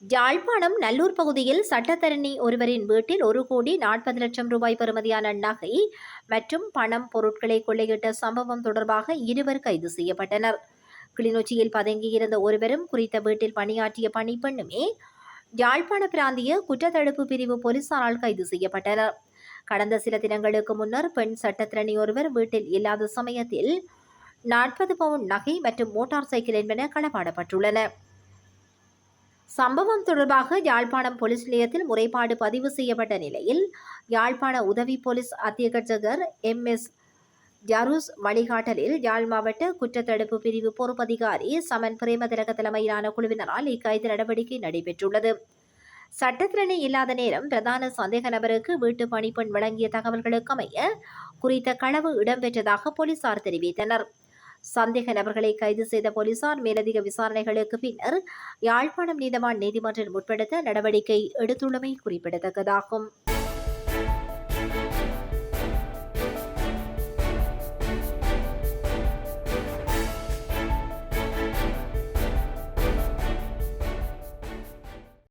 யாழ்ப்பாணம் நல்லூர் பகுதியில் சட்டத்தரணி ஒருவரின் வீட்டில் 1,40,00,000 ரூபாய் பெறுமதியான நகை மற்றும் பணம் பொருட்களை கொள்ளையிட்ட சம்பவம் தொடர்பாக 2 கைது செய்யப்பட்டனர். கிளிநொச்சியில் பதுங்கியிருந்த ஒருவரும் குறித்த வீட்டில் பணியாற்றிய பணிப்பெண்ணுமே யாழ்ப்பாண பிராந்திய குற்றத்தடுப்பு பிரிவு போலீசாரால் கைது செய்யப்பட்டனர். கடந்த சில தினங்களுக்கு முன்னர் பெண் சட்டத்திரணி ஒருவர் வீட்டில் இல்லாத சமயத்தில் 40 பவுன் நகை மற்றும் மோட்டார் சைக்கிள் என்பன களவாடப்பட்டுள்ளன. சம்பவம் தொடர்பாக யாழ்ப்பாணம் போலீஸ் நிலையத்தில் முறைப்பாடு பதிவு செய்யப்பட்ட நிலையில் யாழ்ப்பாண உதவி போலீஸ் அத்தியட்சகர் MS ஜருஸ் வழிகாட்டலில் யாழ் மாவட்ட குற்றத்தடுப்பு பிரிவு பொறுப்பதிகாரி சமன் பிரேமதிலக தலைமையிலான குழுவினரால் இக்கைது நடவடிக்கை நடைபெற்றுள்ளது. சட்டத்திரணி இல்லாத நேரம் பிரதான சந்தேக நபருக்கு வீட்டு பணிப்பெண் வழங்கிய தகவல்களுக்கு அமைய குறித்த களவு இடம்பெற்றதாக போலீசார் தெரிவித்தனர். சந்தேக நபர்களை கைது செய்த போலீசார் மேலதிக விசாரணைகளுக்கு பின்னர் யாழ்ப்பாணம் நீதவான் நீதிமன்றில் முற்படுத்த நடவடிக்கை எடுத்துள்ளமை குறிப்பிடத்தக்கதாகும்.